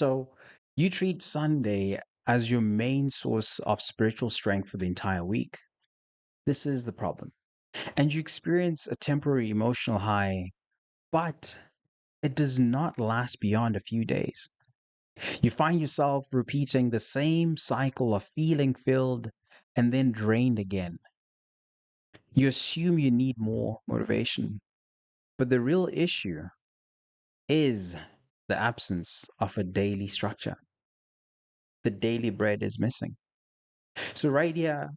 So you treat Sunday as your main source of spiritual strength for the entire week. This is the problem. And you experience a temporary emotional high, but it does not last beyond a few days. You find yourself repeating the same cycle of feeling filled and then drained again. You assume you need more motivation, but the real issue is the absence of a daily structure. The daily bread is missing. So, right here,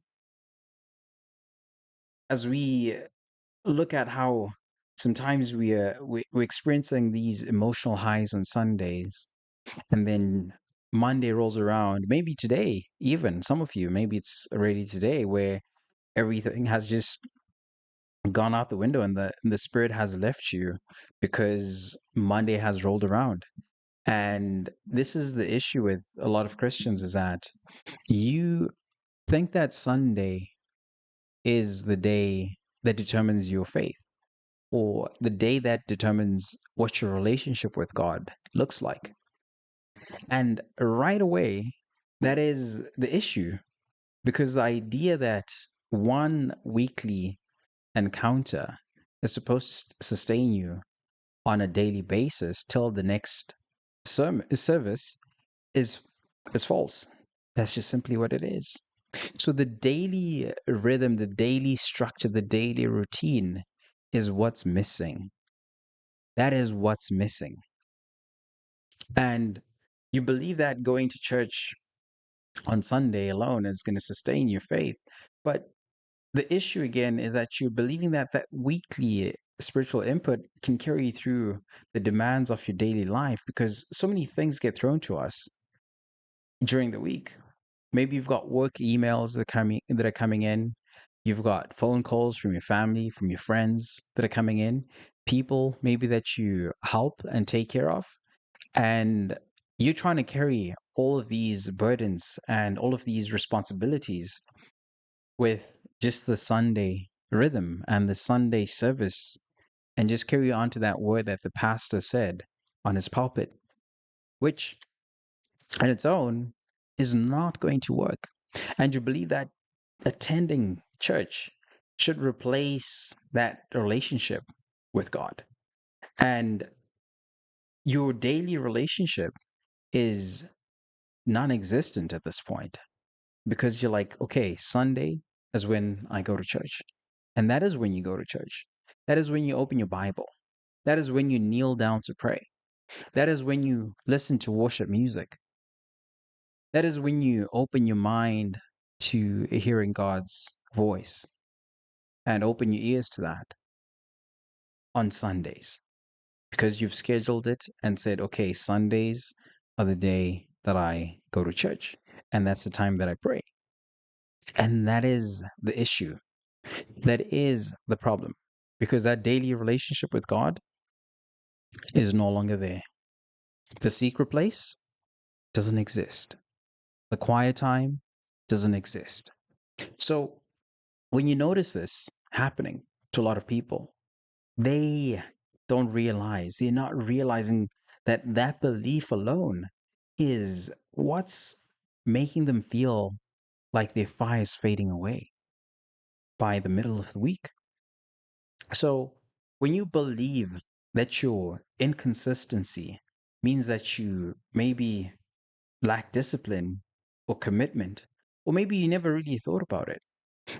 as we look at how sometimes we're experiencing these emotional highs on Sundays, and then Monday rolls around, maybe today, even some of you, maybe it's already today, where everything has just gone out the window and the spirit has left you because Monday has rolled around. And this is the issue with a lot of Christians is that you think that Sunday is the day that determines your faith or the day that determines what your relationship with God looks like. And right away, that is the issue because the idea that one weekly encounter is supposed to sustain you on a daily basis till the next service is is false. That's just simply what it is. So the daily rhythm, the daily structure, the daily routine is what's missing. That is what's missing. And you believe that going to church on Sunday alone is going to sustain your faith. But the issue again is that you're believing that that weekly spiritual input can carry you through the demands of your daily life because so many things get thrown to us during the week. Maybe you've got work emails that are coming in. You've got phone calls from your family, from your friends that are coming in, people maybe that you help and take care of. And you're trying to carry all of these burdens and all of these responsibilities with just the Sunday rhythm and the Sunday service and just carry on to that word that the pastor said on his pulpit, which on its own is not going to work. And you believe that attending church should replace that relationship with God. And your daily relationship is non existent at this point because you're like, okay, Sunday is when I go to church. And that is when you go to church. That is when you open your Bible. That is when you kneel down to pray. That is when you listen to worship music. That is when you open your mind to hearing God's voice and open your ears to that on Sundays because you've scheduled it and said, okay, Sundays are the day that I go to church and that's the time that I pray. And that is the issue. That is the problem because that daily relationship with God is no longer there. The secret place doesn't exist. The quiet time doesn't exist. So when you notice this happening to a lot of people, they don't realize, they're not realizing that that belief alone is what's making them feel like their fire is fading away by the middle of the week. So when you believe that your inconsistency means that you maybe lack discipline or commitment, or maybe you never really thought about it.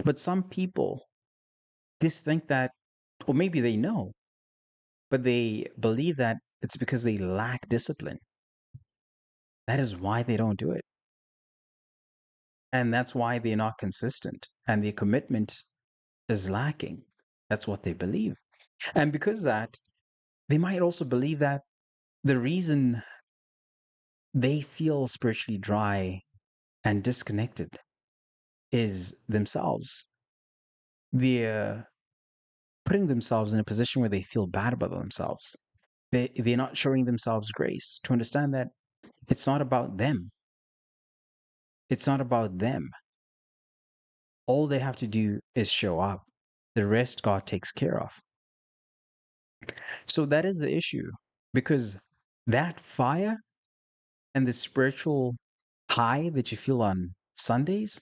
But some people just think that, or maybe they know, but they believe that it's because they lack discipline. That is why they don't do it. And that's why they're not consistent and their commitment is lacking. That's what they believe. And because of that, they might also believe that the reason they feel spiritually dry and disconnected is themselves. They're putting themselves in a position where they feel bad about themselves. They're not showing themselves grace to understand that it's not about them. It's not about them. All they have to do is show up. The rest God takes care of. So that is the issue because that fire And the spiritual high that you feel on Sundays,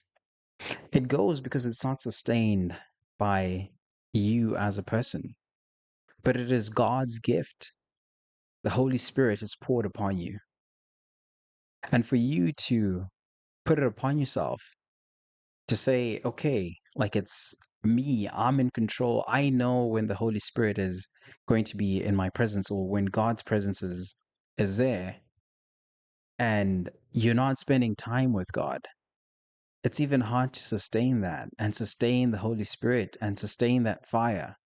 it goes because it's not sustained by you as a person, but it is God's gift. The Holy Spirit is poured upon you. And for you to put it upon yourself, to say, okay, like it's me, I'm in control. I know when the Holy Spirit is going to be in my presence or when God's presence is there and you're not spending time with God. It's even hard to sustain that and sustain the Holy Spirit and sustain that fire